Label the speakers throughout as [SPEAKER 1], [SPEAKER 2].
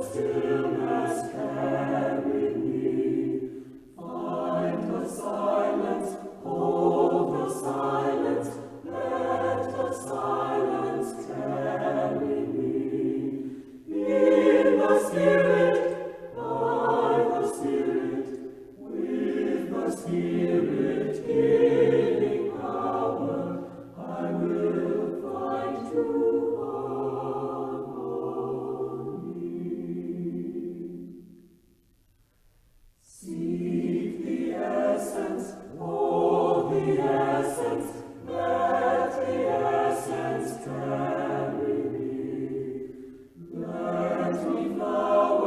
[SPEAKER 1] stillness carry me. Find the silence, hold the silence, let the silence carry me. In the Spirit, by the Spirit, with the Spirit giving power, I will find true harmony. Seek the essence, oh the essence, let the essence carry me. Let me flower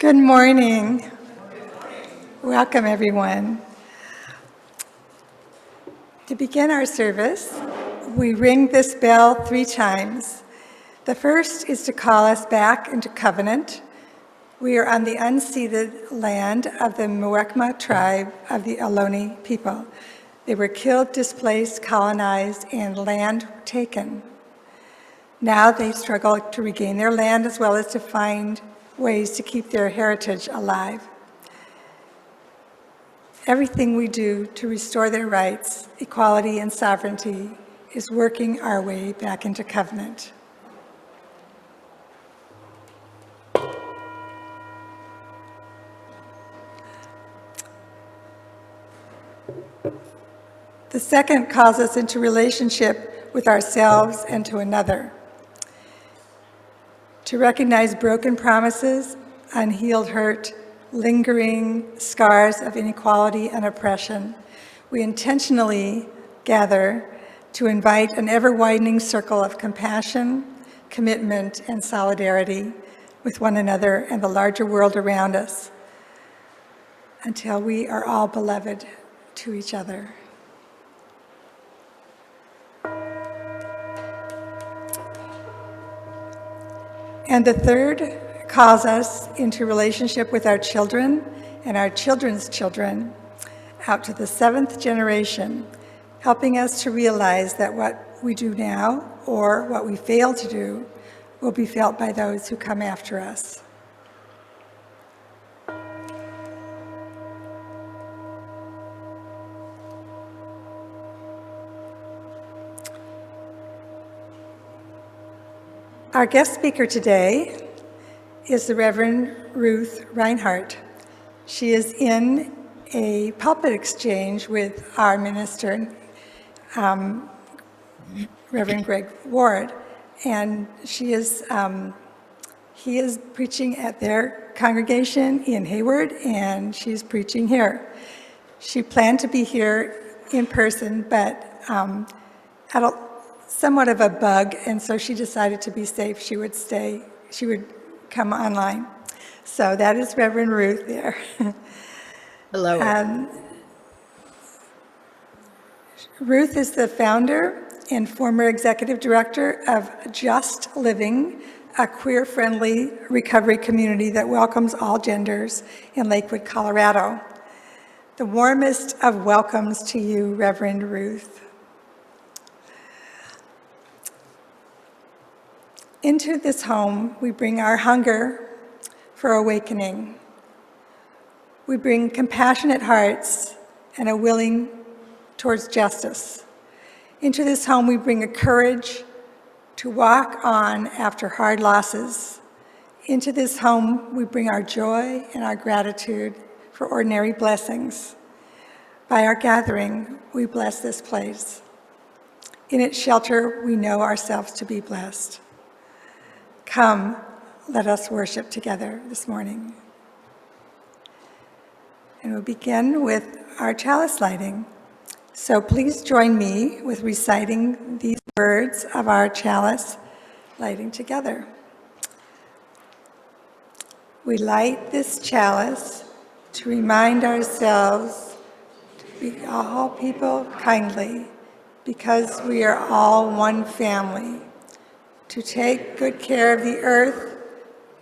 [SPEAKER 2] Good morning. Welcome, everyone. To begin our service, we ring this bell 3 times. The first is to call us back into covenant. We are on the unceded land of the Muwekma tribe of the Ohlone people. They were killed, displaced, colonized, and land taken. Now they struggle to regain their land as well as to find ways to keep their heritage alive. Everything we do to restore their rights, equality, and sovereignty is working our way back into covenant. The second calls us into relationship with ourselves and to another. To recognize broken promises, unhealed hurt, lingering scars of inequality and oppression, we intentionally gather to invite an ever-widening circle of compassion, commitment, and solidarity with one another and the larger world around us until we are all beloved to each other. And the third calls us into relationship with our children and our children's children out to the 7th generation, helping us to realize that what we do now or what we fail to do will be felt by those who come after us. Our guest speaker today is the Reverend Ruth Rinehart. She is in a pulpit exchange with our minister, Reverend Greg Ward, and he is preaching at their congregation in Hayward, and she's preaching here. She planned to be here in person, but had somewhat of a bug, and so she decided to be safe. She would come online. So that is Reverend Ruth there.
[SPEAKER 3] Hello.
[SPEAKER 2] Ruth is the founder and former executive director of Just Living, a queer-friendly recovery community that welcomes all genders in Lakewood, Colorado. The warmest of welcomes to you, Reverend Ruth. Into this home, we bring our hunger for awakening. We bring compassionate hearts and a willing towards justice. Into this home, we bring a courage to walk on after hard losses. Into this home, we bring our joy and our gratitude for ordinary blessings. By our gathering, we bless this place. In its shelter, we know ourselves to be blessed. Come, let us worship together this morning. And we'll begin with our chalice lighting. So please join me with reciting these words of our chalice lighting together. We light this chalice to remind ourselves to be all people kindly, because we are all one family. To take good care of the earth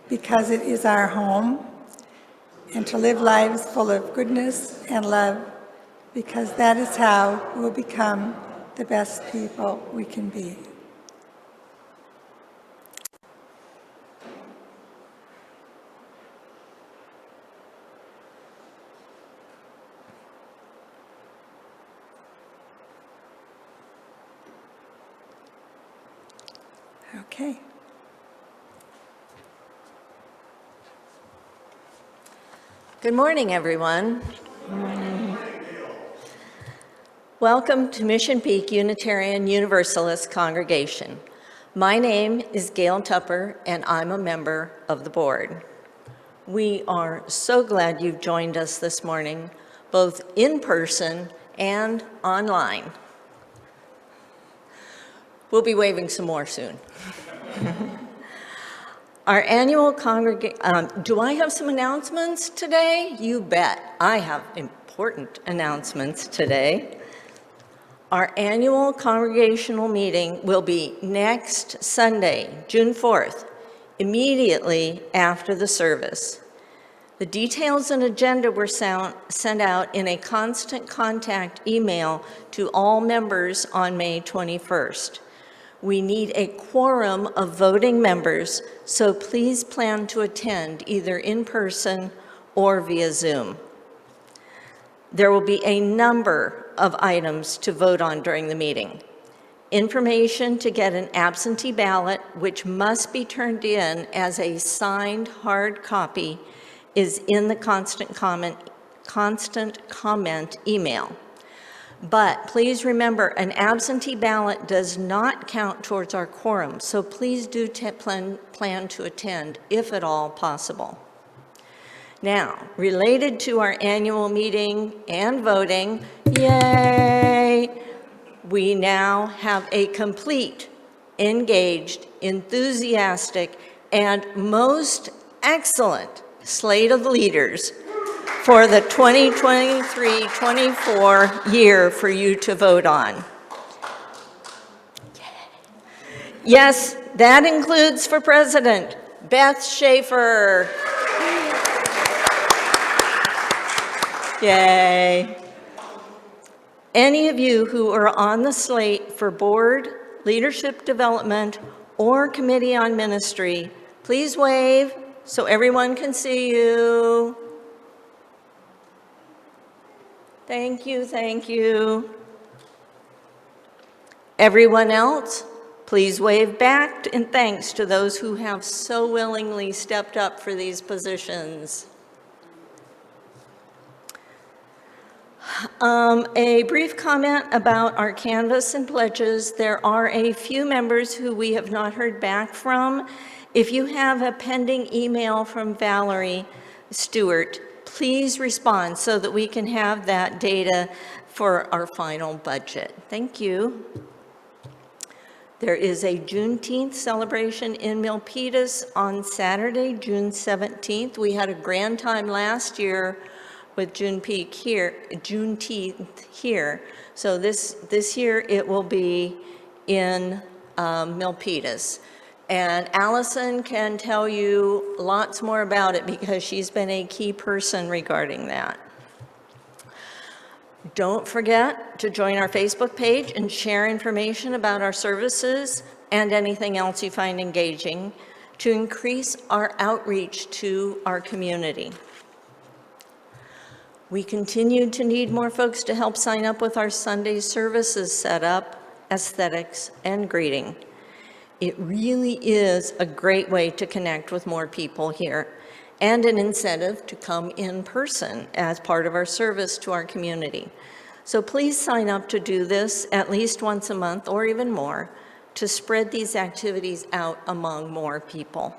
[SPEAKER 2] because it is our home, and to live lives full of goodness and love because that is how we'll become the best people we can be. Okay.
[SPEAKER 3] Good morning, everyone. Welcome to Mission Peak Unitarian Universalist Congregation. My name is Gail Tupper, and I'm a member of the board. We are so glad you've joined us this morning, both in person and online. We'll be waving some more soon. Our annual do I have some announcements today? You bet. I have important announcements today. Our annual congregational meeting will be next Sunday, June 4th, immediately after the service. The details and agenda were sent out in a constant contact email to all members on May 21st. We need a quorum of voting members, so please plan to attend either in person or via Zoom. There will be a number of items to vote on during the meeting. Information to get an absentee ballot, which must be turned in as a signed hard copy, is in the constant comment email. But please remember, an absentee ballot does not count towards our quorum, so please do plan to attend, if at all possible. Now, related to our annual meeting and voting, yay, we now have a complete, engaged, enthusiastic, and most excellent slate of leaders for the 2023-24 year for you to vote on. Yes, that includes for president, Beth Schaefer. Yay. Any of you who are on the slate for board, leadership development, or committee on ministry, please wave so everyone can see you. Thank you, thank you. Everyone else, please wave back in thanks to those who have so willingly stepped up for these positions. A brief comment about our canvas and pledges. There are a few members who we have not heard back from. If you have a pending email from Valerie Stewart, please respond so that we can have that data for our final budget. Thank you. There is a Juneteenth celebration in Milpitas on Saturday, June 17th. We had a grand time last year with Juneteenth here. So this year it will be in Milpitas. And Allison can tell you lots more about it because she's been a key person regarding that. Don't forget to join our Facebook page and share information about our services and anything else you find engaging to increase our outreach to our community. We continue to need more folks to help sign up with our Sunday services setup, aesthetics, and greeting. It really is a great way to connect with more people here and an incentive to come in person as part of our service to our community. So please sign up to do this at least once a month or even more to spread these activities out among more people.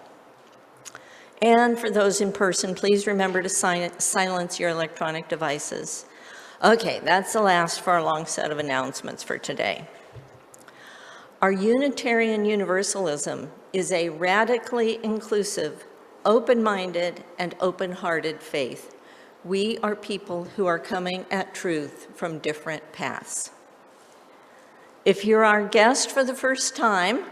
[SPEAKER 3] And for those in person, please remember to silence your electronic devices. Okay, that's the last for our long set of announcements for today. Our Unitarian Universalism is a radically inclusive, open-minded, and open-hearted faith. We are people who are coming at truth from different paths. If you're our guest for the first time,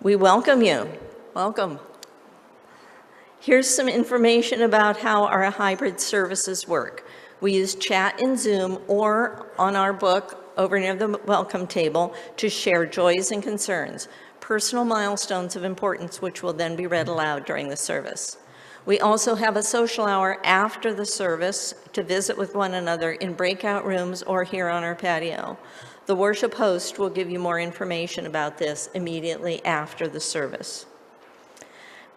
[SPEAKER 3] we welcome you. Welcome. Here's some information about how our hybrid services work. We use chat in Zoom or on our book over near the welcome table to share joys and concerns, personal milestones of importance, which will then be read aloud during the service. We also have a social hour after the service to visit with one another in breakout rooms or here on our patio. The worship host will give you more information about this immediately after the service.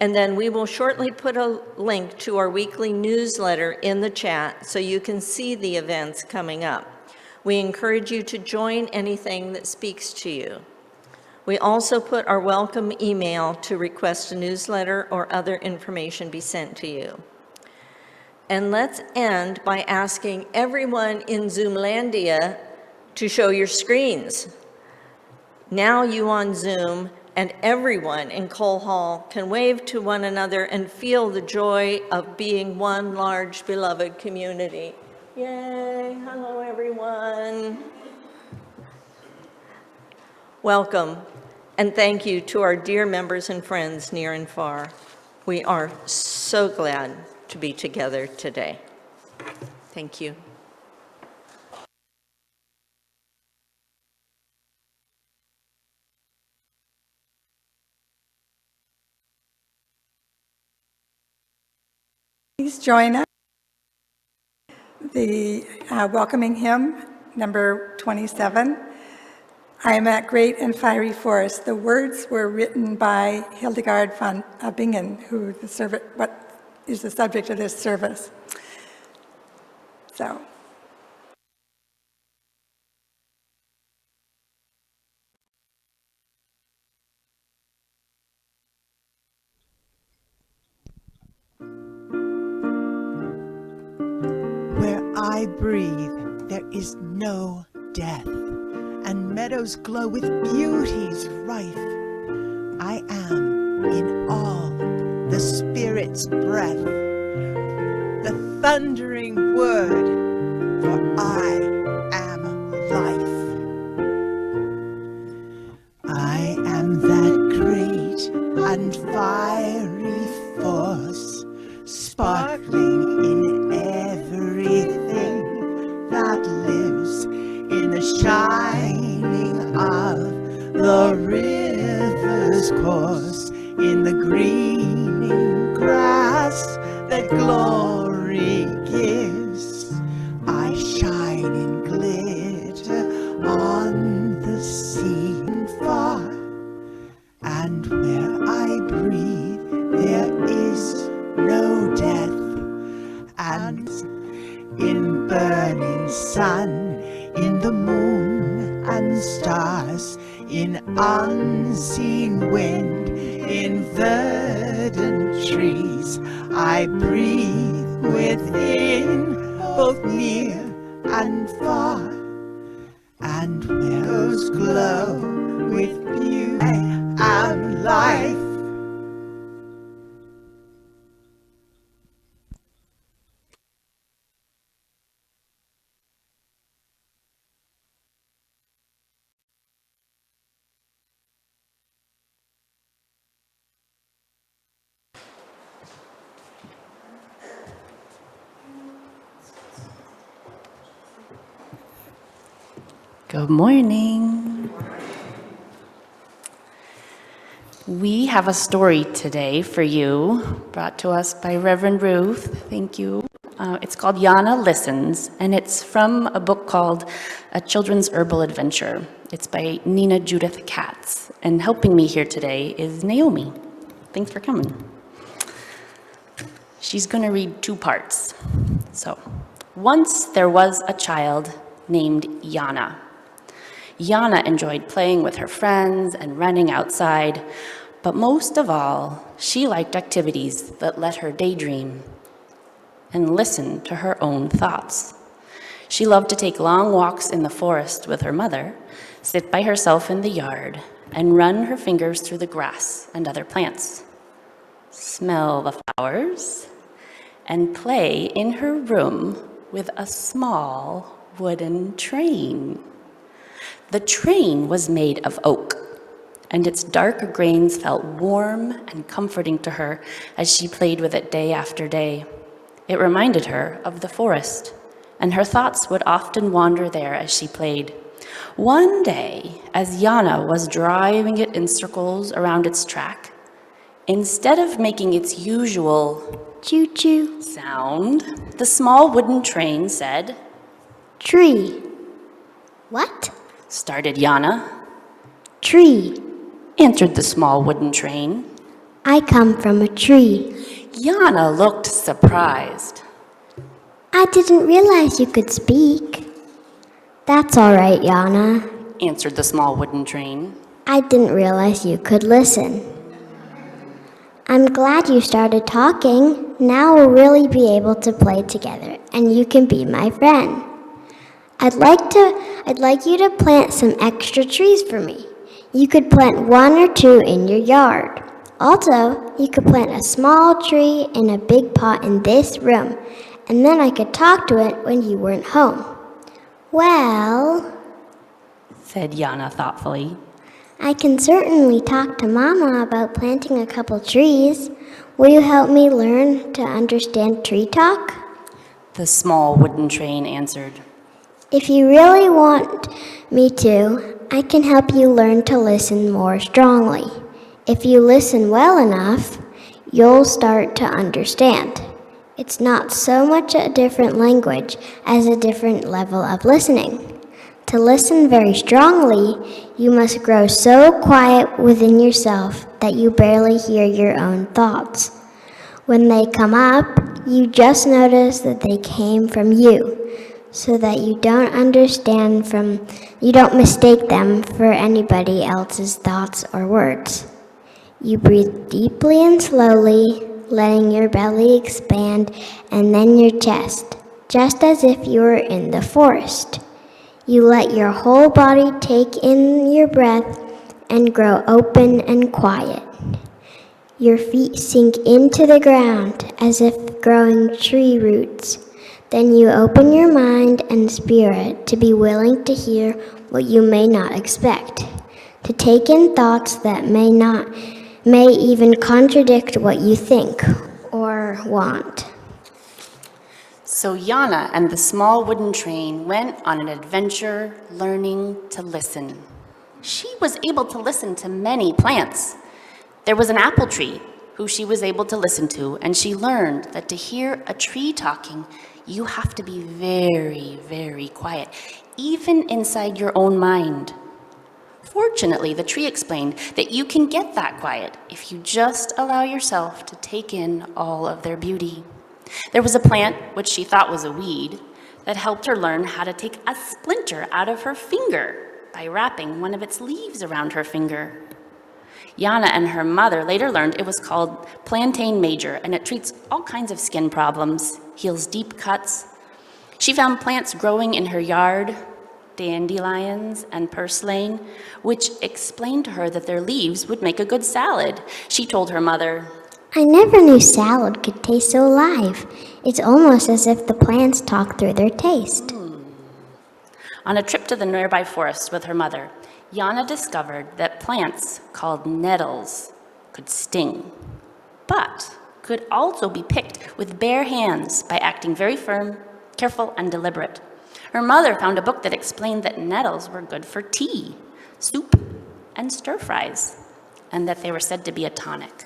[SPEAKER 3] And then we will shortly put a link to our weekly newsletter in the chat so you can see the events coming up. We encourage you to join anything that speaks to you. We also put our welcome email to request a newsletter or other information be sent to you. And let's end by asking everyone in Zoomlandia to show your screens. Now you on Zoom and everyone in Cole Hall can wave to one another and feel the joy of being one large beloved community. Yay, hello everyone. Welcome, and thank you to our dear members and friends near and far. We are so glad to be together today. Thank you.
[SPEAKER 2] Please join us. The welcoming hymn, number 27. I am at great and fiery forest. The words were written by Hildegard von Bingen, who what is the subject of this service. So.
[SPEAKER 4] Where I breathe, there is no death, and meadows glow with beauties rife. I am in all the Spirit's breath, the thundering word, for I am life. I am that great and fiery force, sparkling in everything that lives, in the shining of the river's course, in the greening grass that glory gives. I shine in glitter on the sea and far, and where I breathe there is no death. And in burning sun, in the moon and stars, in unseen wind, in verdant trees, I breathe within, both near and far. And where those glow with beauty, I am life.
[SPEAKER 5] Good morning. We have a story today for you, brought to us by Reverend Ruth. Thank you. It's called Yana Listens, and it's from a book called A Children's Herbal Adventure. It's by Nina Judith Katz, and helping me here today is Naomi. Thanks for coming. She's going to read two parts. So, once there was a child named Yana. Yana enjoyed playing with her friends and running outside, but most of all, she liked activities that let her daydream and listen to her own thoughts. She loved to take long walks in the forest with her mother, sit by herself in the yard, and run her fingers through the grass and other plants, smell the flowers, and play in her room with a small wooden train. The train was made of oak, and its dark grains felt warm and comforting to her as she played with it day after day. It reminded her of the forest, and her thoughts would often wander there as she played. One day, as Yana was driving it in circles around its track, instead of making its usual choo-choo sound, the small wooden train said,
[SPEAKER 6] "Tree." "What?"
[SPEAKER 5] started Yana.
[SPEAKER 6] "Tree.
[SPEAKER 5] Answered the small wooden train.
[SPEAKER 6] I come from a tree."
[SPEAKER 5] Yana looked surprised.
[SPEAKER 6] "I didn't realize you could speak." "That's all right, Yana."
[SPEAKER 5] Answered the small wooden train.
[SPEAKER 6] "I didn't realize you could listen." "I'm glad you started talking. Now we'll really be able to play together, and you can be my friend. I'd like you to plant some extra trees for me. You could plant 1 or 2 in your yard. Also, you could plant a small tree in a big pot in this room, and then I could talk to it when you weren't home. Well,
[SPEAKER 5] said Yana thoughtfully.
[SPEAKER 6] I can certainly talk to Mama about planting a couple trees. Will you help me learn to understand tree talk?
[SPEAKER 5] The small wooden train answered.
[SPEAKER 6] If you really want me to, I can help you learn to listen more strongly. If you listen well enough, you'll start to understand. It's not so much a different language as a different level of listening. To listen very strongly, you must grow so quiet within yourself that you barely hear your own thoughts. When they come up, you just notice that they came from you, so that you don't mistake them for anybody else's thoughts or words. You breathe deeply and slowly, letting your belly expand and then your chest, just as if you were in the forest. You let your whole body take in your breath and grow open and quiet. Your feet sink into the ground as if growing tree roots. Then you open your mind and spirit to be willing to hear what you may not expect, to take in thoughts that may even contradict what you think or want.
[SPEAKER 5] So Yana and the small wooden train went on an adventure learning to listen. She was able to listen to many plants. There was an apple tree who she was able to listen to, and she learned that to hear a tree talking, you have to be very, very quiet, even inside your own mind. Fortunately, the tree explained that you can get that quiet if you just allow yourself to take in all of their beauty. There was a plant, which she thought was a weed, that helped her learn how to take a splinter out of her finger by wrapping one of its leaves around her finger. Yana and her mother later learned it was called plantain major, and it treats all kinds of skin problems, heals deep cuts. She found plants growing in her yard, dandelions and purslane, which explained to her that their leaves would make a good salad. She told her mother,
[SPEAKER 6] I never knew salad could taste so alive. It's almost as if the plants talk through their taste.
[SPEAKER 5] On a trip to the nearby forest with her mother, Yana discovered that plants called nettles could sting, but could also be picked with bare hands by acting very firm, careful, and deliberate. Her mother found a book that explained that nettles were good for tea, soup, and stir-fries, and that they were said to be a tonic.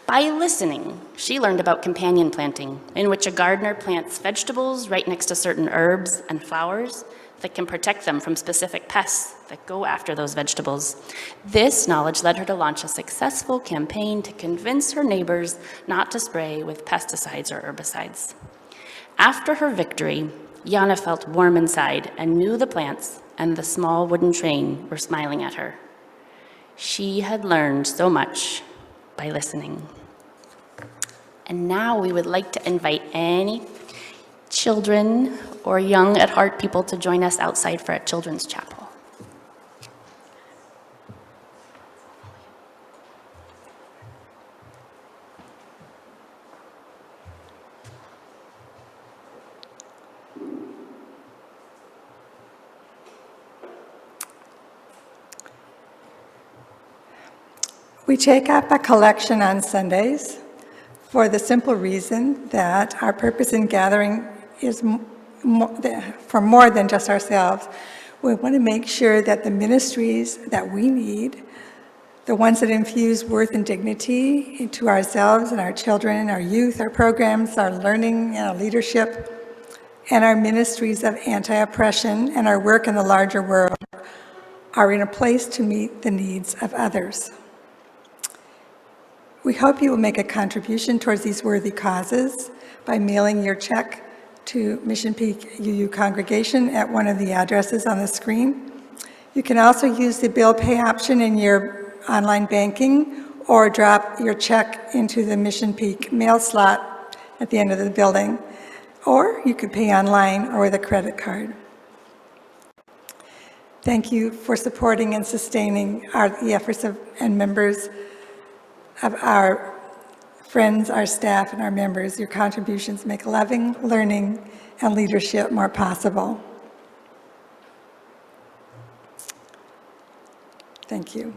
[SPEAKER 5] By listening, she learned about companion planting, in which a gardener plants vegetables right next to certain herbs and flowers that can protect them from specific pests that go after those vegetables. This knowledge led her to launch a successful campaign to convince her neighbors not to spray with pesticides or herbicides. After her victory, Yana felt warm inside and knew the plants and the small wooden train were smiling at her. She had learned so much by listening. And now we would like to invite any children or young at heart people to join us outside for a children's chapel.
[SPEAKER 2] We take up a collection on Sundays for the simple reason that our purpose in gathering is for more than just ourselves. We want to make sure that the ministries that we need, the ones that infuse worth and dignity into ourselves and our children, our youth, our programs, our learning, our leadership, and our ministries of anti-oppression and our work in the larger world are in a place to meet the needs of others. We hope you will make a contribution towards these worthy causes by mailing your check to Mission Peak UU congregation at one of the addresses on the screen. You can also use the bill pay option in your online banking or drop your check into the Mission Peak mail slot at the end of the building, or you could pay online or with a credit card. Thank you for supporting and sustaining the efforts of and members of our friends, our staff, and our members. Your contributions make loving, learning, and leadership more possible. Thank you.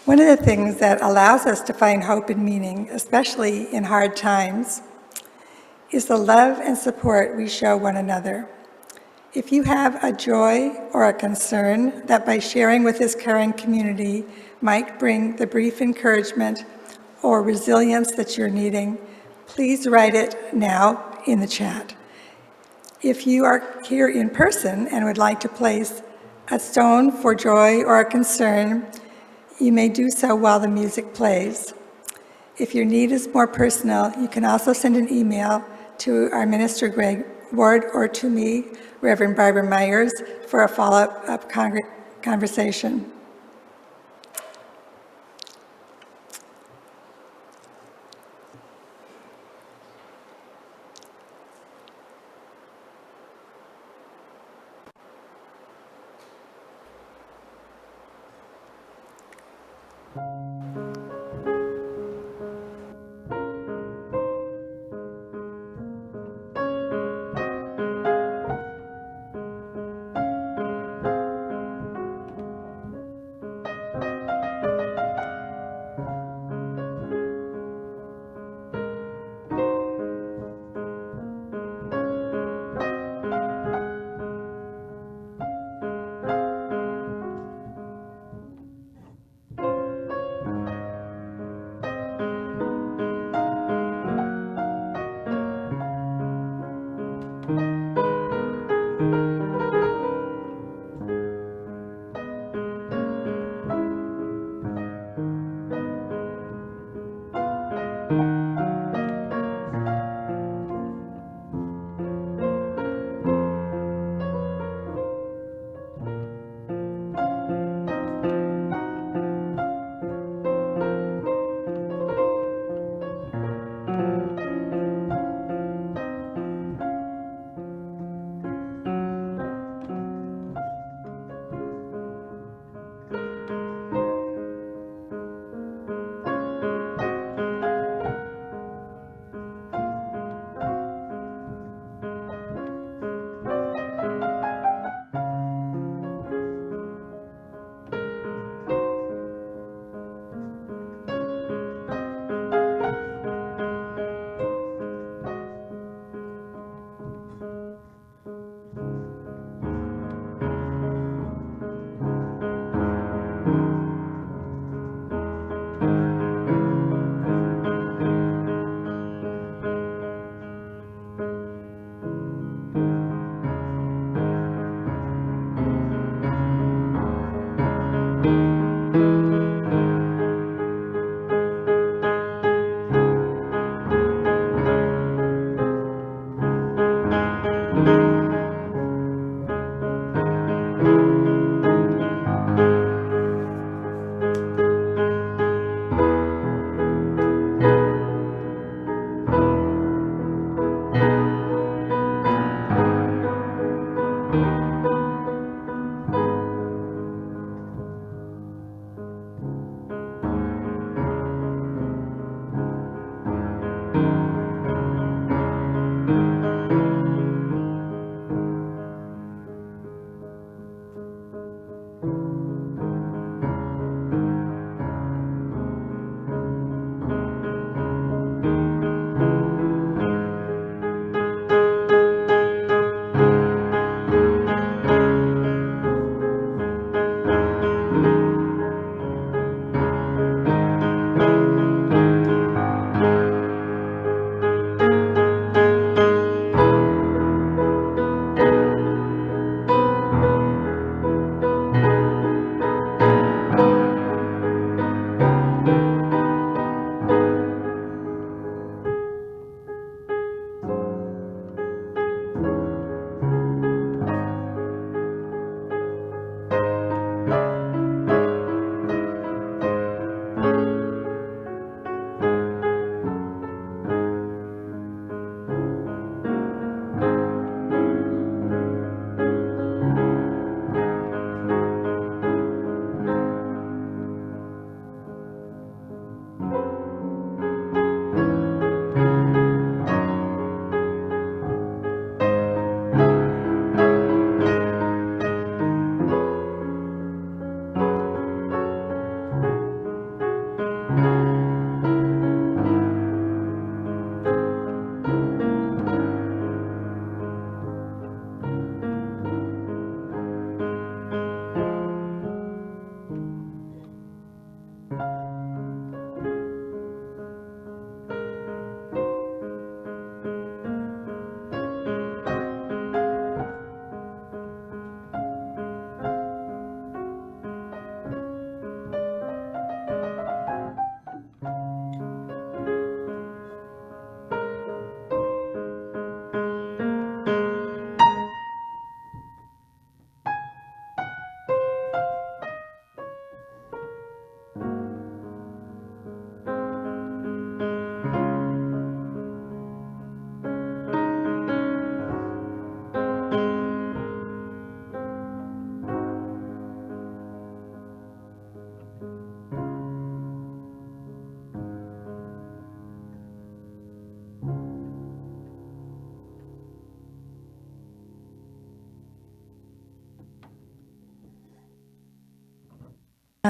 [SPEAKER 2] One of the things that allows us to find hope and meaning, especially in hard times, is the love and support we show one another. If you have a joy or a concern that by sharing with this caring community might bring the brief encouragement or resilience that you're needing, please write it now in the chat. If you are here in person and would like to place a stone for joy or a concern, you may do so while the music plays. If your need is more personal, you can also send an email to our Minister Greg Ward or to me, Reverend Barbara Myers, for a follow-up conversation.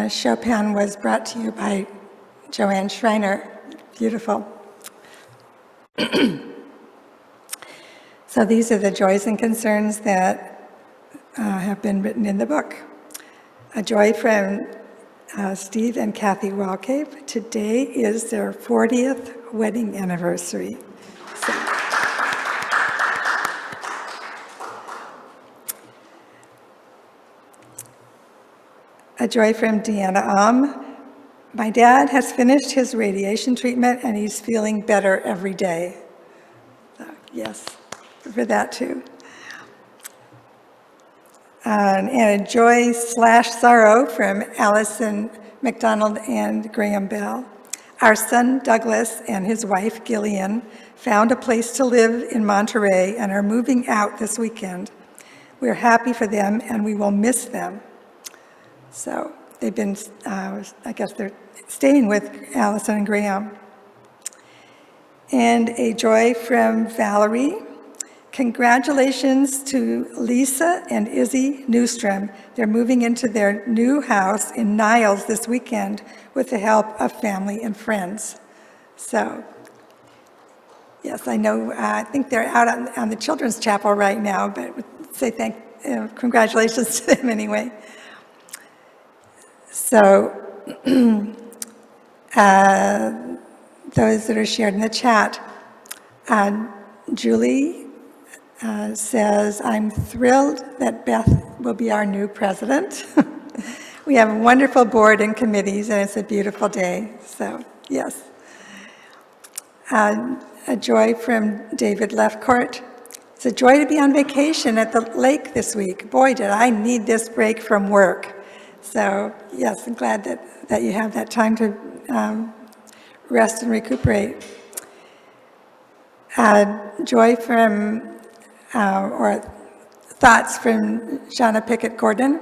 [SPEAKER 2] Chopin was brought to you by Joanne Schreiner. Beautiful. So these are the joys and concerns that have been written in the book. A joy from Steve and Kathy Walcave. Today is their 40th wedding anniversary. So, a joy from Deanna My dad has finished his radiation treatment and he's feeling better every day. So, yes, for that too. And a joy/sorrow from Allison McDonald and Graham Bell. Our son Douglas and his wife Gillian found a place to live in Monterey and are moving out this weekend. We're happy for them and we will miss them. So they've been, I guess they're staying with Allison and Graham. And a joy from Valerie. Congratulations to Lisa and Izzy Newstrom. They're moving into their new house in Niles this weekend with the help of family and friends. So, yes, I know, I think they're out on the Children's Chapel right now, but say congratulations to them anyway. So, those that are shared in the chat, Julie says, I'm thrilled that Beth will be our new president. We have a wonderful board and committees, and it's a beautiful day. So, yes. A joy from David Lefcourt. It's a joy to be on vacation at the lake this week. Boy, did I need this break from work. So, yes, I'm glad that you have that time to rest and recuperate. Joy from, or thoughts from Shauna Pickett Gordon.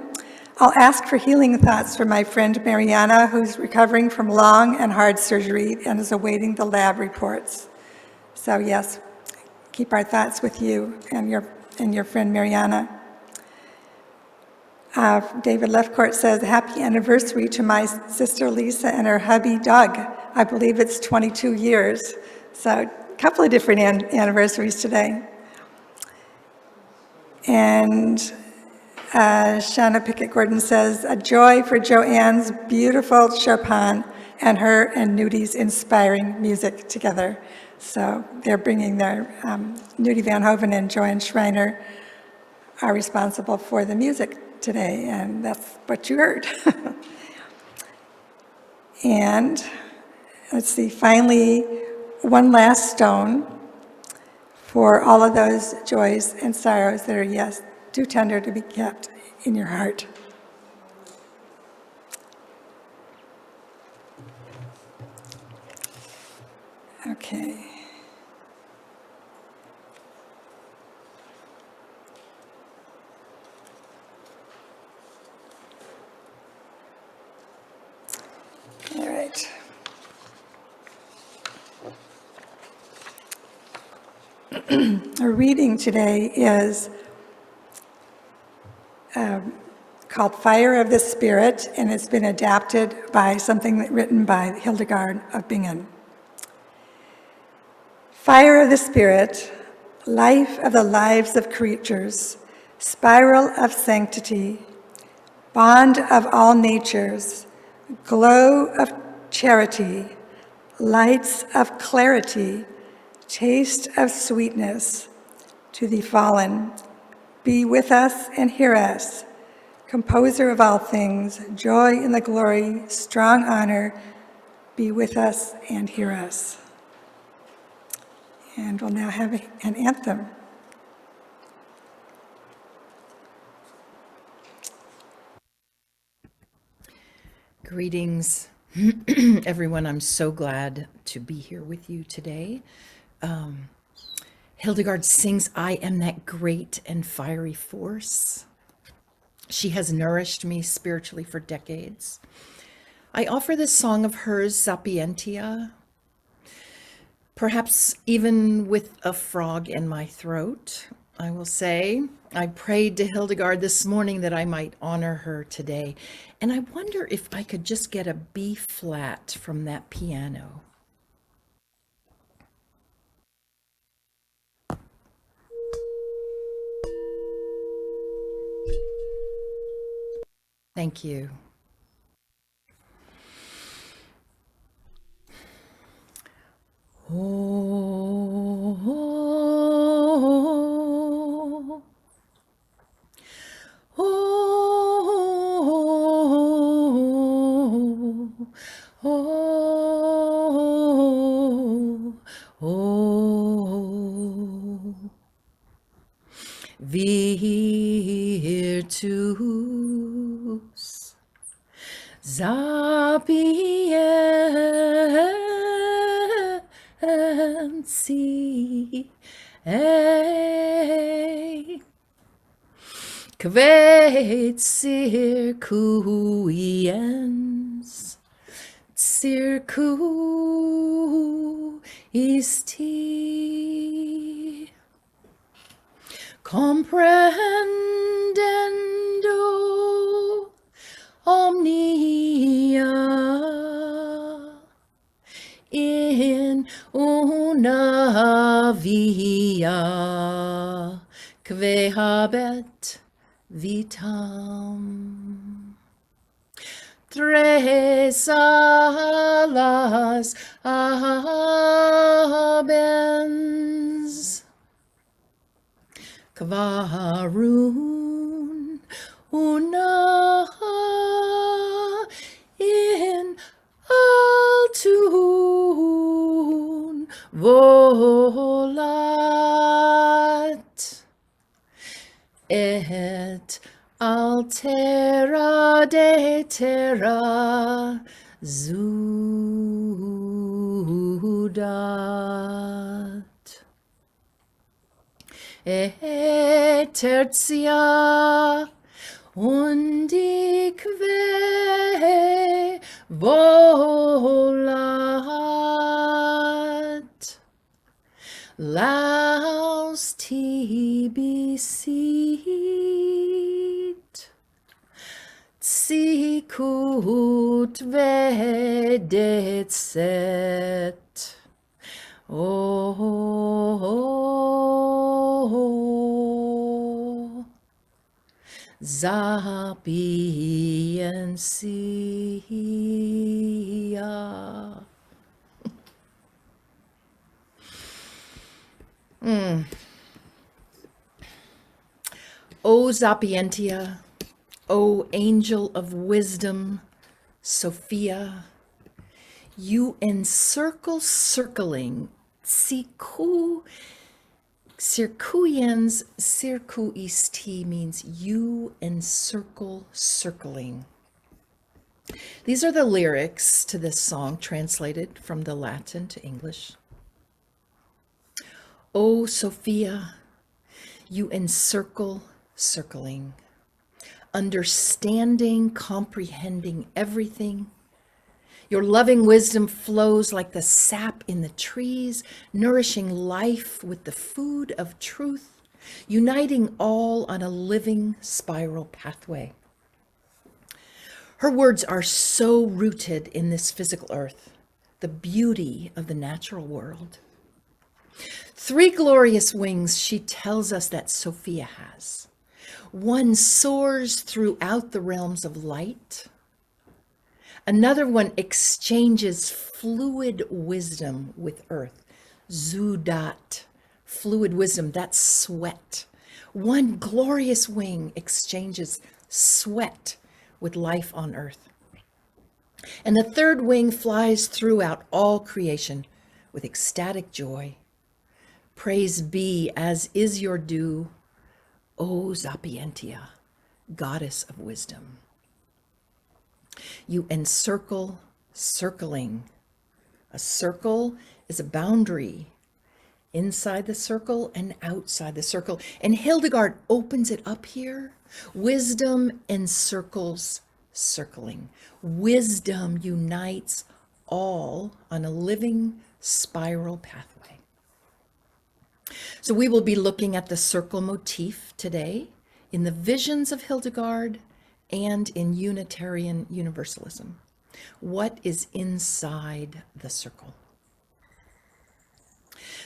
[SPEAKER 2] I'll ask for healing thoughts for my friend Mariana, who's recovering from long and hard surgery and is awaiting the lab reports. So yes, keep our thoughts with you and your friend Mariana. David Lefcourt says, happy anniversary to my sister Lisa and her hubby Doug. I believe it's 22 years. So a couple of different anniversaries today. And Shauna Pickett Gordon says, a joy for Joanne's beautiful Chopin and her and Nudi's inspiring music together. So they're bringing their, Nudi Van Hoven and Joanne Schreiner are responsible for the music today, and that's what you heard. And let's see, finally, one last stone for all of those joys and sorrows that are, yes, too tender to be kept in your heart. Okay. All right. Our reading today is called Fire of the Spirit, and it's been adapted by something written by Hildegard of Bingen. Fire of the Spirit, life of the lives of creatures, spiral of sanctity, bond of all natures, glow of charity, lights of clarity, taste of sweetness, to the fallen, be with us and hear us, composer of all things, joy in the glory, strong honor, be with us and hear us. And we'll now have an anthem.
[SPEAKER 7] Greetings, everyone. I'm so glad to be here with you today. Hildegard sings, I am that great and fiery force. She has nourished me spiritually for decades. I offer this song of hers, Sapientia, perhaps even with a frog in my throat. I will say, I prayed to Hildegard this morning that I might honor her today. And I wonder if I could just get a B flat from that piano. Thank you. Oh, oh, oh, oh, oh, Virtus sapientiae quae circuiens circuisti comprendendo omnia in una via que habet vitam. Tres alas habens Quarun una in altun volat et altera de terra sudat. Et tertia undique volat laus tibi sit sicut vedet set. Oh, sapiencia. O Sapientia, O angel of wisdom, Sophia, you encircle circling, circuiens circuisti means you encircle circling. These are the lyrics to this song translated from the Latin to English. O Sophia, you encircle circling, understanding, comprehending everything. Your loving wisdom flows like the sap in the trees, nourishing life with the food of truth, uniting all on a living spiral pathway. Her words are so rooted in this physical earth, the beauty of the natural world. 3 glorious wings she tells us that Sophia has. One soars throughout the realms of light. Another one exchanges fluid wisdom with earth. Zudat, fluid wisdom, that's sweat. One glorious wing exchanges sweat with life on earth. And the third wing flies throughout all creation with ecstatic joy. Praise be as is your due, O Sapientia, goddess of wisdom. You encircle circling. A circle is a boundary inside the circle and outside the circle. And Hildegard opens it up here. Wisdom encircles circling. Wisdom unites all on a living spiral pathway. So we will be looking at the circle motif today in the visions of Hildegard and in Unitarian Universalism. What is inside the circle?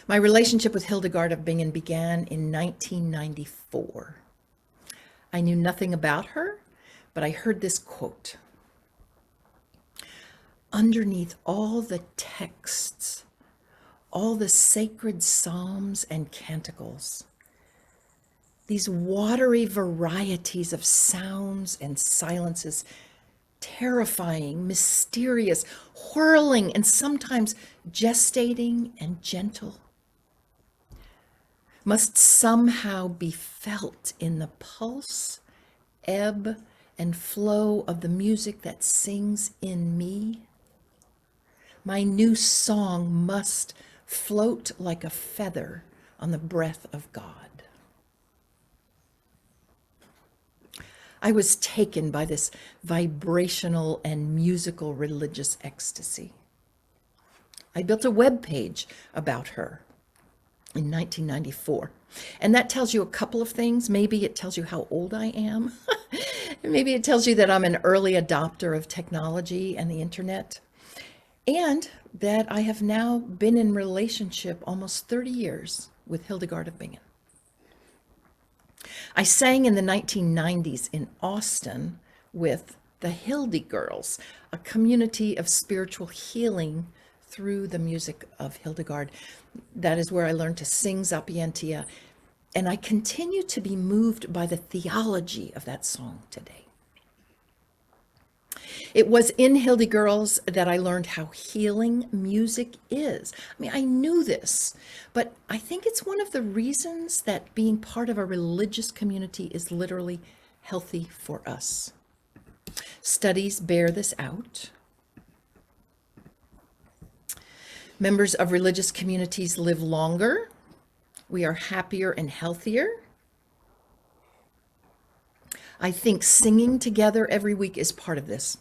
[SPEAKER 7] My relationship with Hildegard of Bingen began in 1994. I knew nothing about her, but I heard this quote. Underneath all the texts, all the sacred psalms and canticles, these watery varieties of sounds and silences, terrifying, mysterious, whirling, and sometimes gestating and gentle, must somehow be felt in the pulse, ebb, and flow of the music that sings in me. My new song must float like a feather on the breath of God. I was taken by this vibrational and musical religious ecstasy. I built a web page about her in 1994. And that tells you a couple of things. Maybe it tells you how old I am. Maybe it tells you that I'm an early adopter of technology and the internet. And that I have now been in relationship almost 30 years with Hildegard of Bingen. I sang in the 1990s in Austin with the Hildy Girls, a community of spiritual healing through the music of Hildegard. That is where I learned to sing Sapientia, and I continue to be moved by the theology of that song today. It was in Hildy Girls that I learned how healing music is. I mean, I knew this, but I think it's one of the reasons that being part of a religious community is literally healthy for us. Studies bear this out. Members of religious communities live longer. We are happier and healthier. I think singing together every week is part of this.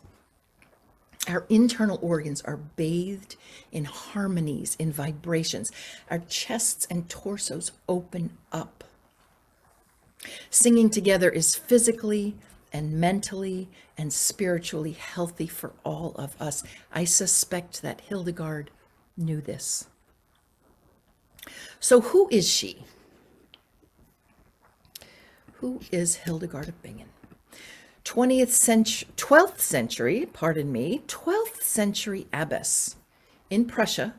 [SPEAKER 7] Our internal organs are bathed in harmonies, in vibrations. Our chests and torsos open up. Singing together is physically and mentally and spiritually healthy for all of us. I suspect that Hildegard knew this. So who is she? Who is Hildegard of Bingen? 12th century abbess in Prussia,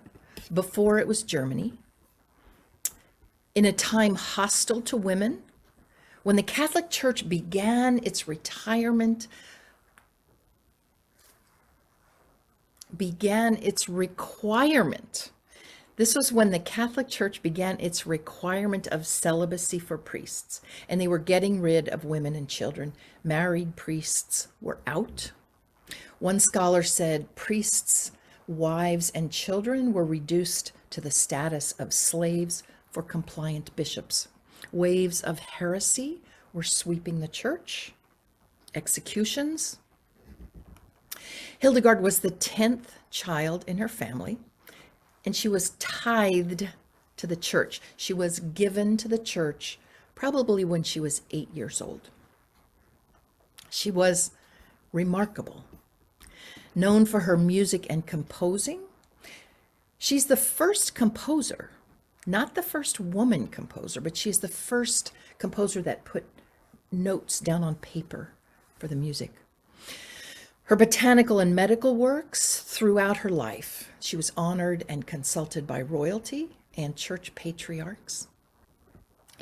[SPEAKER 7] before it was Germany, in a time hostile to women, when the Catholic Church began its requirement This was when the Catholic Church began its requirement of celibacy for priests, and they were getting rid of women and children. Married priests were out. One scholar said priests, wives, and children were reduced to the status of slaves for compliant bishops. Waves of heresy were sweeping the church. Executions. Hildegard was the 10th child in her family, and she was tithed to the church. She was given to the church probably when she was 8 years old. She was remarkable, known for her music and composing. She's the first composer, not the first woman composer, but she's the first composer that put notes down on paper for the music. Her botanical and medical works throughout her life, she was honored and consulted by royalty and church patriarchs.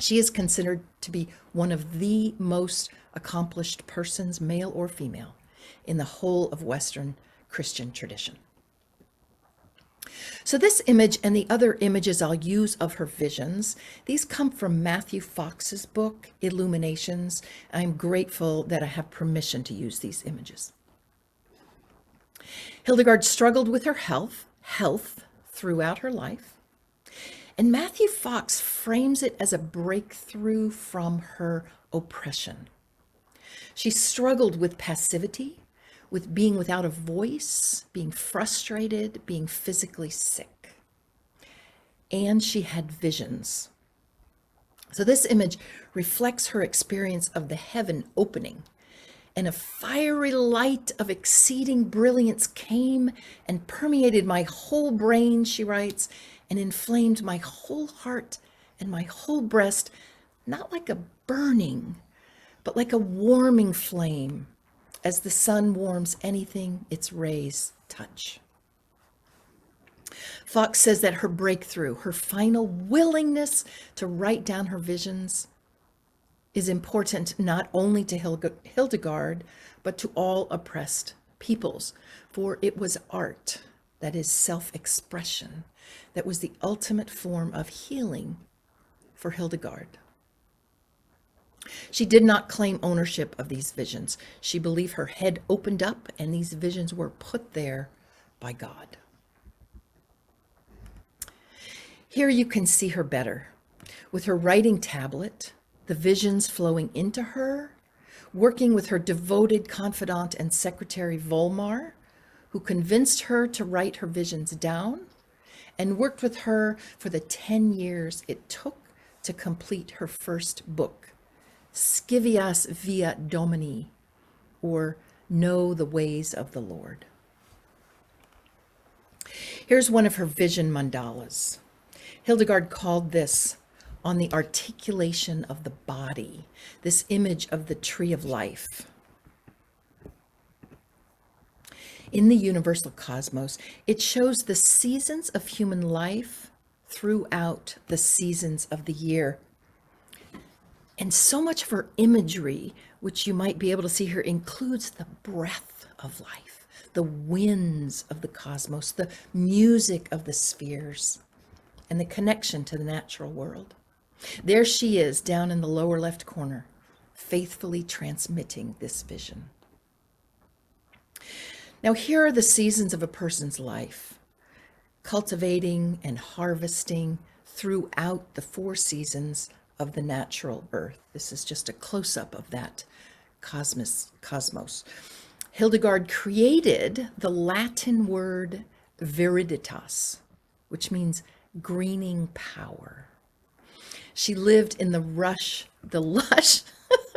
[SPEAKER 7] She is considered to be one of the most accomplished persons, male or female, in the whole of Western Christian tradition. So this image and the other images I'll use of her visions, these come from Matthew Fox's book, Illuminations. I'm grateful that I have permission to use these images. Hildegard struggled with her health throughout her life. And Matthew Fox frames it as a breakthrough from her oppression. She struggled with passivity, with being without a voice, being frustrated, being physically sick. And she had visions. So this image reflects her experience of the heaven opening, and a fiery light of exceeding brilliance came and permeated my whole brain, she writes, and inflamed my whole heart and my whole breast, not like a burning, but like a warming flame, as the sun warms anything its rays touch. Fox says that her breakthrough, her final willingness to write down her visions, is important not only to Hildegard, but to all oppressed peoples, for it was art, that is self-expression, that was the ultimate form of healing for Hildegard. She did not claim ownership of these visions. She believed her head opened up and these visions were put there by God. Here you can see her better, with her writing tablet, the visions flowing into her, working with her devoted confidant and secretary Volmar, who convinced her to write her visions down, and worked with her for the 10 years it took to complete her first book, Scivias Via Domini, or Know the Ways of the Lord. Here's one of her vision mandalas. Hildegard called this on the articulation of the body, this image of the tree of life. In the universal cosmos, it shows the seasons of human life throughout the seasons of the year. And so much of her imagery, which you might be able to see here, includes the breath of life, the winds of the cosmos, the music of the spheres, and the connection to the natural world. There she is down in the lower left corner, faithfully transmitting this vision. Now here are the seasons of a person's life, cultivating and harvesting throughout the 4 seasons of the natural earth. This is just a close-up of that cosmos. Hildegard created the Latin word viriditas, which means greening power. She lived in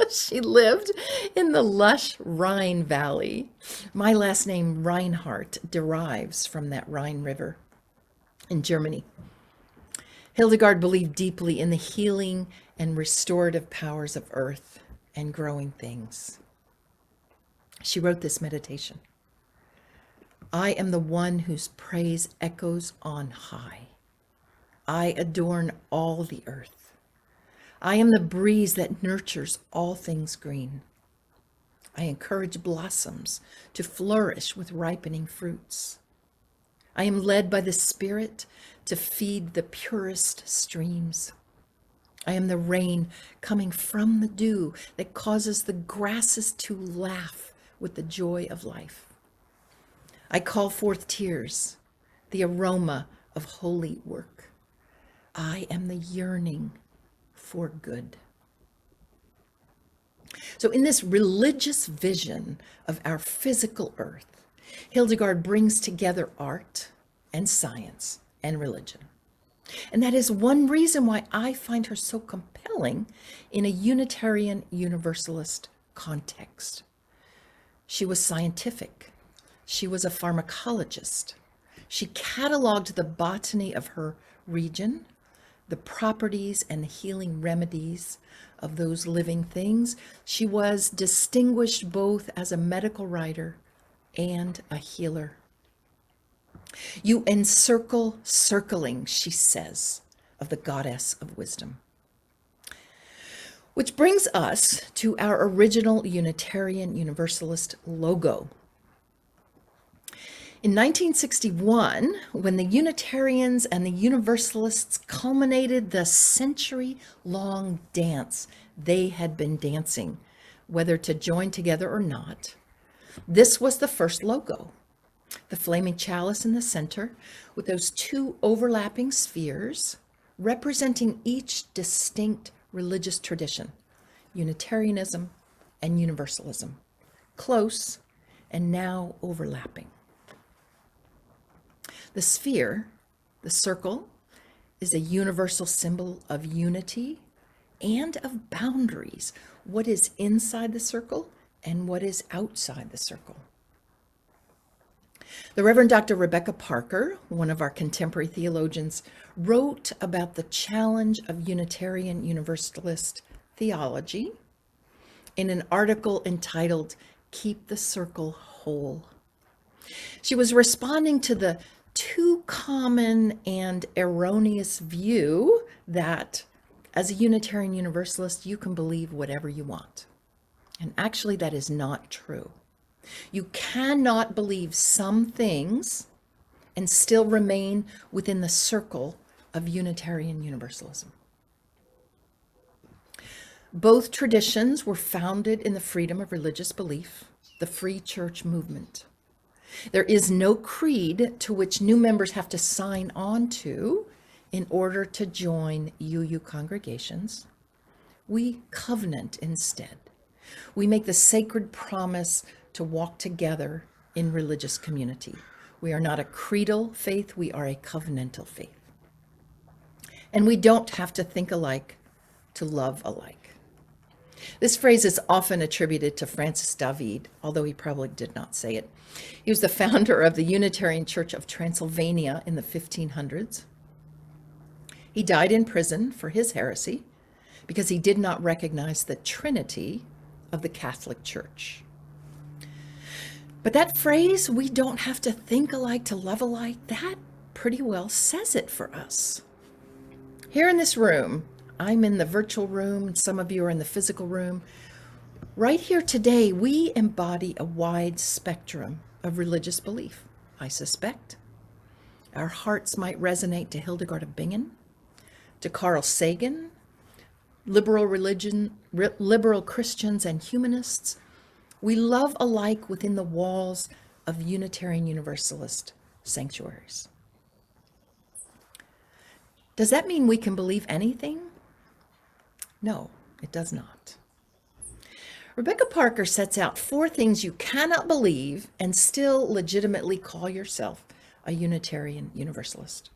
[SPEAKER 7] she lived in the lush Rhine Valley. My last name, Rinehart, derives from that Rhine River in Germany. Hildegard believed deeply in the healing and restorative powers of earth and growing things. She wrote this meditation. I am the one whose praise echoes on high. I adorn all the earth. I am the breeze that nurtures all things green. I encourage blossoms to flourish with ripening fruits. I am led by the Spirit to feed the purest streams. I am the rain coming from the dew that causes the grasses to laugh with the joy of life. I call forth tears, the aroma of holy work. I am the yearning for good. So in this religious vision of our physical earth, Hildegard brings together art and science and religion. And that is one reason why I find her so compelling in a Unitarian Universalist context. She was scientific. She was a pharmacologist. She cataloged the botany of her region, the properties and the healing remedies of those living things. She was distinguished both as a medical writer and a healer. You encircle circling, she says, of the goddess of wisdom. Which brings us to our original Unitarian Universalist logo. In 1961, when the Unitarians and the Universalists culminated the century-long dance they had been dancing, whether to join together or not, this was the first logo. The flaming chalice in the center with those 2 overlapping spheres representing each distinct religious tradition, Unitarianism and Universalism, close and now overlapping. The sphere, the circle, is a universal symbol of unity and of boundaries, what is inside the circle and what is outside the circle. The Reverend Dr. Rebecca Parker, one of our contemporary theologians, wrote about the challenge of Unitarian Universalist theology in an article entitled "Keep the Circle Whole." She was responding to the too common and erroneous view that as a Unitarian Universalist, you can believe whatever you want. And actually, that is not true. You cannot believe some things and still remain within the circle of Unitarian Universalism. Both traditions were founded in the freedom of religious belief, the Free Church movement. There is no creed to which new members have to sign on to in order to join UU congregations. We covenant instead. We make the sacred promise to walk together in religious community. We are not a creedal faith, we are a covenantal faith. And we don't have to think alike to love alike. This phrase is often attributed to Francis David, although he probably did not say it. He was the founder of the Unitarian Church of Transylvania in the 1500s. He died in prison for his heresy because he did not recognize the Trinity of the Catholic Church. But that phrase, we don't have to think alike to love alike, that pretty well says it for us. Here in this room, I'm in the virtual room, and some of you are in the physical room. Right here today, we embody a wide spectrum of religious belief, I suspect. Our hearts might resonate to Hildegard of Bingen, to Carl Sagan, liberal Christians and humanists. We love alike within the walls of Unitarian Universalist sanctuaries. Does that mean we can believe anything? No, it does not. Rebecca Parker sets out 4 things you cannot believe and still legitimately call yourself a Unitarian Universalist.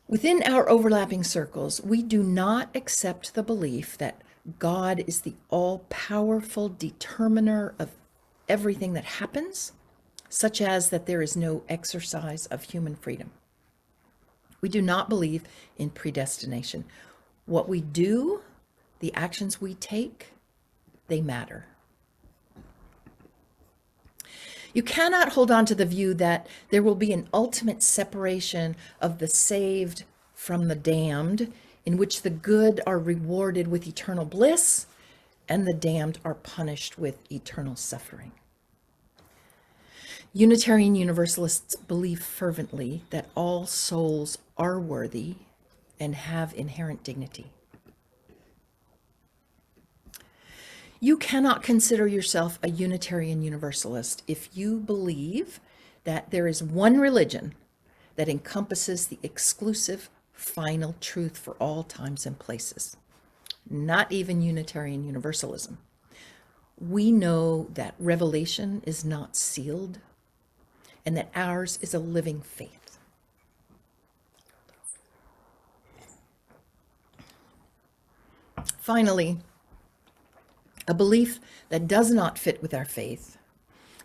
[SPEAKER 7] Within our overlapping circles, we do not accept the belief that God is the all-powerful determiner of everything that happens, such as that there is no exercise of human freedom. We do not believe in predestination. What we do, the actions we take, they matter. You cannot hold on to the view that there will be an ultimate separation of the saved from the damned, in which the good are rewarded with eternal bliss and the damned are punished with eternal suffering. Unitarian Universalists believe fervently that all souls are worthy and have inherent dignity. You cannot consider yourself a Unitarian Universalist if you believe that there is one religion that encompasses the exclusive final truth for all times and places. Not even Unitarian Universalism. We know that revelation is not sealed and that ours is a living faith. Finally, a belief that does not fit with our faith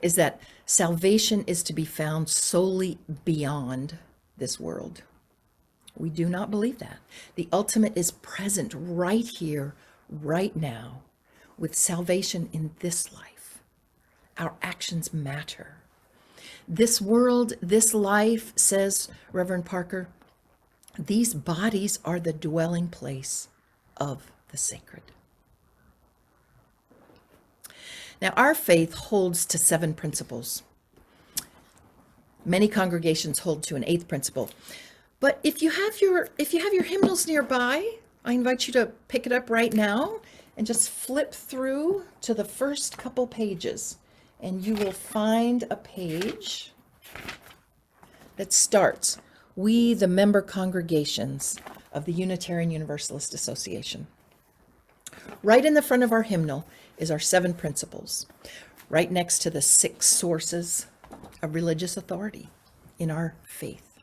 [SPEAKER 7] is that salvation is to be found solely beyond this world. We do not believe that. The ultimate is present right here, right now, with salvation in this life. Our actions matter. This world, this life, says Reverend Parker, these bodies are the dwelling place of the sacred. Now, our faith holds to 7 principles. Many congregations hold to an 8th principle. But if you have your hymnals nearby, I invite you to pick it up right now and just flip through to the first couple pages, and you will find a page that starts, "We, the member congregations of the Unitarian Universalist Association." Right in the front of our hymnal is our 7 principles, right next to the 6 sources of religious authority in our faith.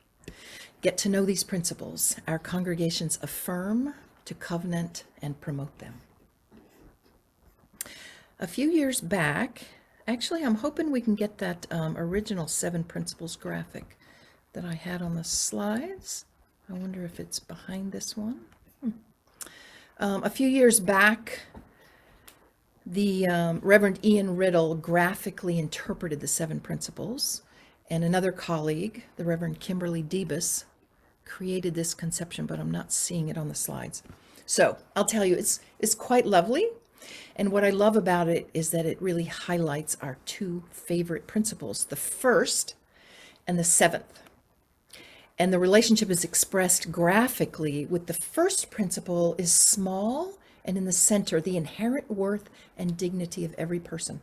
[SPEAKER 7] Get to know these principles. Our congregations affirm to covenant and promote them. A few years back, actually, I'm hoping we can get that original 7 Principles graphic that I had on the slides. I wonder if it's behind this one. A few years back, the Reverend Ian Riddle graphically interpreted the 7 Principles, and another colleague, the Reverend Kimberly Debus, created this conception, but I'm not seeing it on the slides. So I'll tell you, it's quite lovely. And what I love about it is that it really highlights our 2 favorite principles, the first and the 7th. And the relationship is expressed graphically with the first principle is small and in the center, the inherent worth and dignity of every person.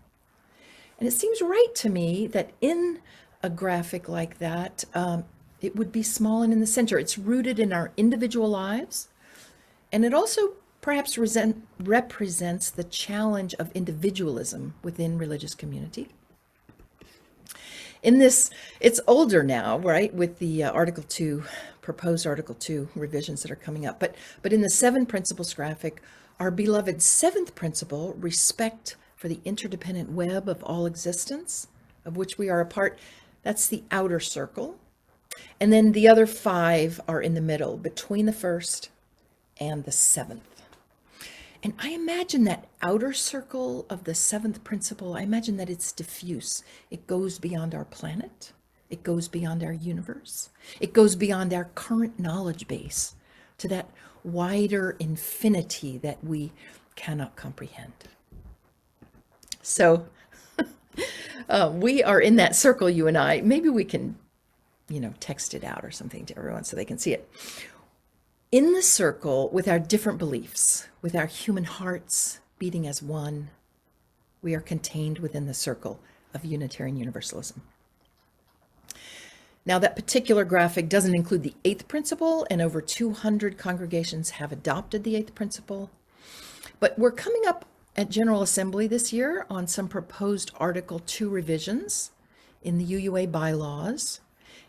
[SPEAKER 7] And it seems right to me that in a graphic like that, it would be small and in the center. It's rooted in our individual lives, and it also perhaps represents the challenge of individualism within religious community. In this, it's older now, right, with the Article 2, proposed Article 2 revisions that are coming up. But in the 7 Principles graphic, our beloved 7th principle, respect for the interdependent web of all existence, of which we are a part, that's the outer circle. And then the other 5 are in the middle, between the first and the 7th. And I imagine that outer circle of the 7th principle, I imagine that it's diffuse. It goes beyond our planet. It goes beyond our universe. It goes beyond our current knowledge base to that wider infinity that we cannot comprehend. So we are in that circle, you and I. Maybe we can, text it out or something to everyone so they can see it. In the circle, with our different beliefs, with our human hearts beating as one, we are contained within the circle of Unitarian Universalism. Now, that particular graphic doesn't include the 8th principle, and over 200 congregations have adopted the 8th principle. But we're coming up at General Assembly this year on some proposed Article 2 revisions in the UUA bylaws,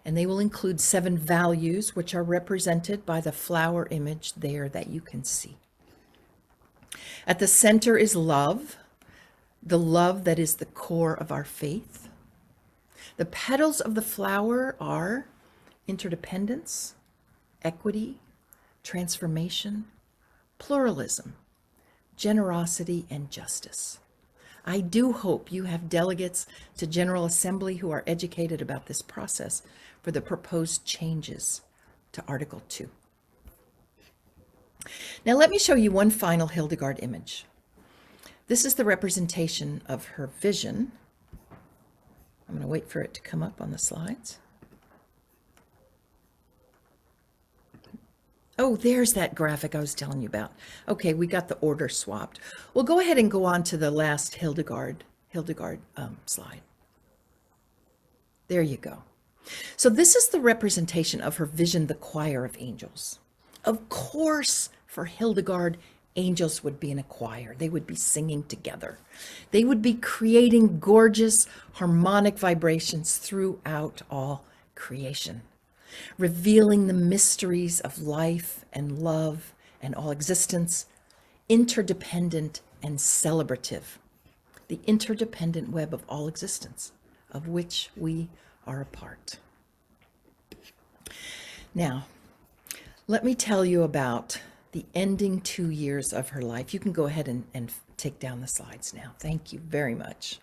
[SPEAKER 7] and they will include 7 values, which are represented by the flower image there that you can see. At the center is love, the love that is the core of our faith. The petals of the flower are interdependence, equity, transformation, pluralism, generosity, and justice. I do hope you have delegates to General Assembly who are educated about this process for the proposed changes to Article 2. Now let me show you one final Hildegard image. This is the representation of her vision. I'm going to wait for it to come up on the slides. Oh, there's that graphic I was telling you about. Okay, we got the order swapped. We'll go ahead and go on to the last Hildegard slide. There you go. So this is the representation of her vision, the choir of angels. Of course, for Hildegard, angels would be in a choir. They would be singing together. They would be creating gorgeous harmonic vibrations throughout all creation, revealing the mysteries of life and love and all existence, interdependent and celebrative, the interdependent web of all existence, of which we are a part. Now, let me tell you about the ending 2 years of her life. You can go ahead and take down the slides now. Thank you very much.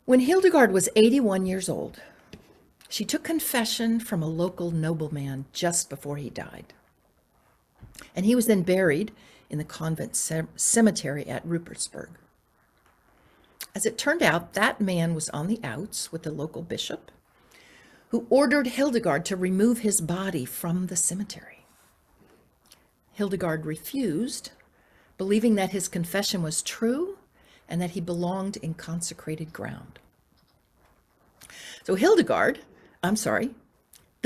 [SPEAKER 7] When Hildegard was 81 years old, she took confession from a local nobleman just before he died. And he was then buried in the convent cemetery at Rupertsberg. As it turned out, that man was on the outs with the local bishop, who ordered Hildegard to remove his body from the cemetery. Hildegard refused, believing that his confession was true and that he belonged in consecrated ground. So the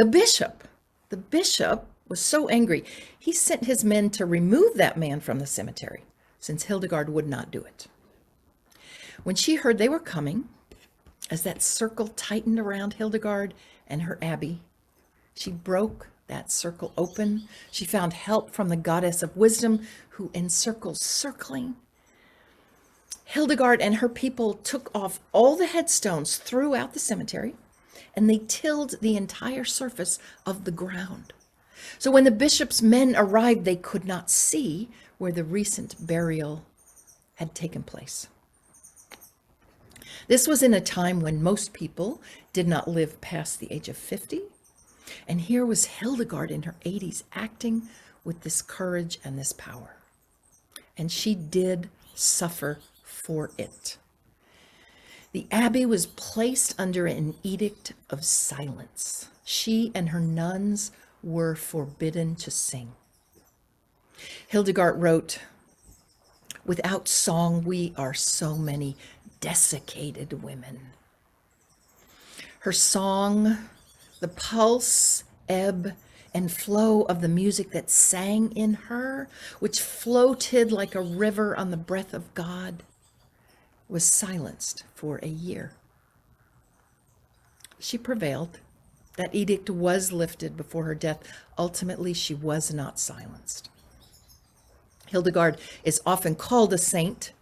[SPEAKER 7] bishop was so angry, he sent his men to remove that man from the cemetery, since Hildegard would not do it. When she heard they were coming, as that circle tightened around Hildegard and her abbey, she broke that circle open. She found help from the goddess of wisdom who encircles circling. Hildegard and her people took off all the headstones throughout the cemetery, and they tilled the entire surface of the ground. So when the bishop's men arrived, they could not see where the recent burial had taken place. This was in a time when most people did not live past the age of 50. And here was Hildegard in her 80s acting with this courage and this power. And she did suffer for it. The abbey was placed under an edict of silence. She and her nuns were forbidden to sing. Hildegard wrote, "Without song, we are so many desiccated women." Her song, the pulse, ebb, and flow of the music that sang in her, which floated like a river on the breath of God, was silenced for a year. She prevailed. That edict was lifted before her death. Ultimately, she was not silenced. Hildegard is often called a saint.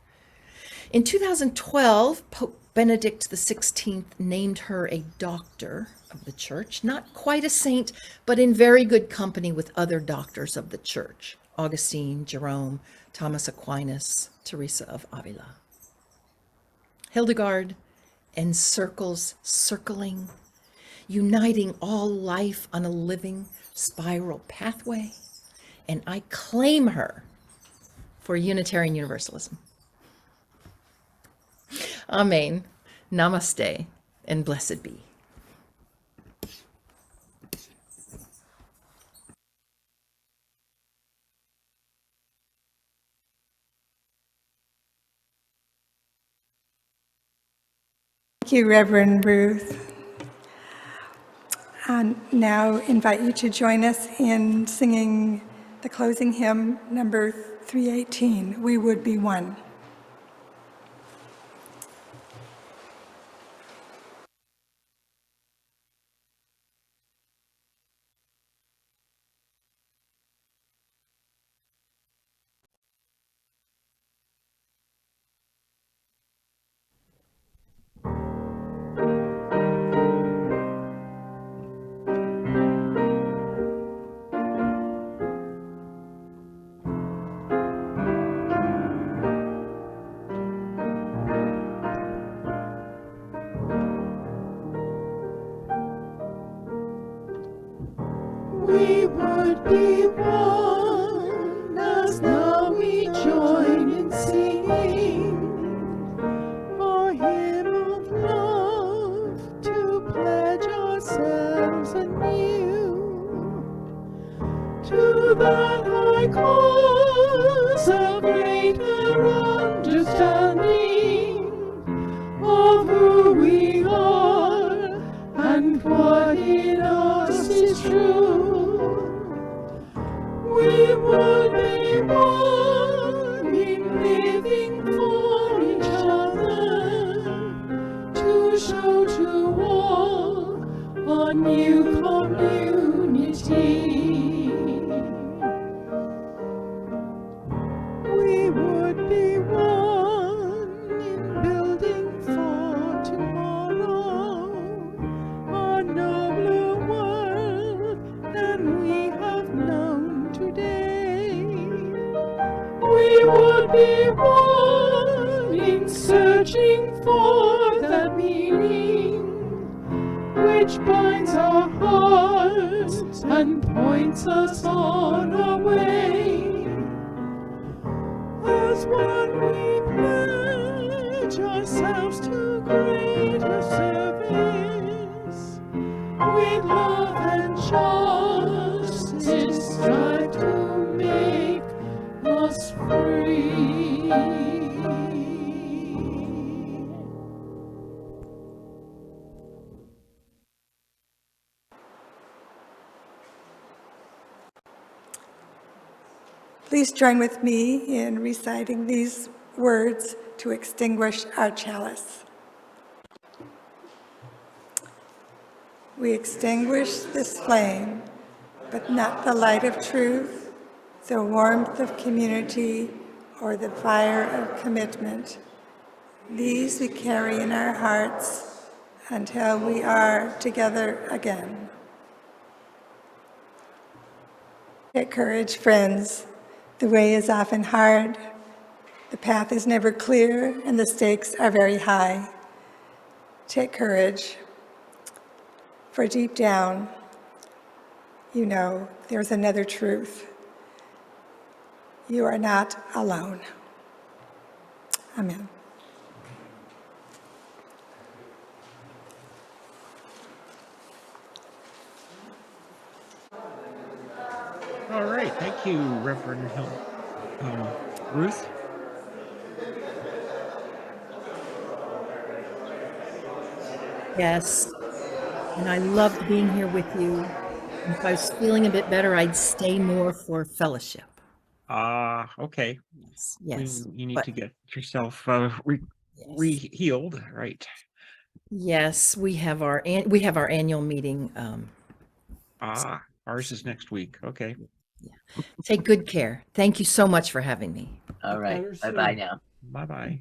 [SPEAKER 7] In 2012, Pope Benedict XVI named her a doctor of the church, not quite a saint, but in very good company with other doctors of the church: Augustine, Jerome, Thomas Aquinas, Teresa of Avila. Hildegard encircles circling, uniting all life on a living spiral pathway, and I claim her for Unitarian Universalism. Amen. Namaste, and blessed be.
[SPEAKER 2] Thank you, Reverend Ruth. And now invite you to join us in singing the closing hymn, number 318, "We Would Be One."
[SPEAKER 1] We would be one, as now we join in singing our hymn of love, to pledge ourselves anew to that high cause of greater understanding of who we are and what in us is true. We would be one in living for each other, to show to all a new community. We would be one in building for tomorrow a nobler world than we have known today. We would be one in searching for that meaning which binds our hearts and points us on our way. As one we pledge ourselves to greater service, with love and justice strive to make us free.
[SPEAKER 2] Please join with me in reciting these words to extinguish our chalice. We extinguish this flame but not the light of truth, the warmth of community, or the fire of commitment. These we carry in our hearts until we are together again. Take courage, friends. The way is often hard, the path is never clear, and the stakes are very high. Take courage, for deep down, you know there's another truth. You are not alone. Amen.
[SPEAKER 8] All right, thank you, Reverend Ruth.
[SPEAKER 7] Yes, and I loved being here with you. If I was feeling a bit better, I'd stay more for fellowship.
[SPEAKER 8] Okay.
[SPEAKER 7] Yes.
[SPEAKER 8] You need
[SPEAKER 7] But
[SPEAKER 8] to get yourself
[SPEAKER 7] yes.
[SPEAKER 8] re-healed, right?
[SPEAKER 7] Yes, we have our annual meeting.
[SPEAKER 8] Ours is next week. Okay.
[SPEAKER 7] Take good care. Thank you so much for having me.
[SPEAKER 9] All right. Bye-bye now.
[SPEAKER 8] Bye-bye.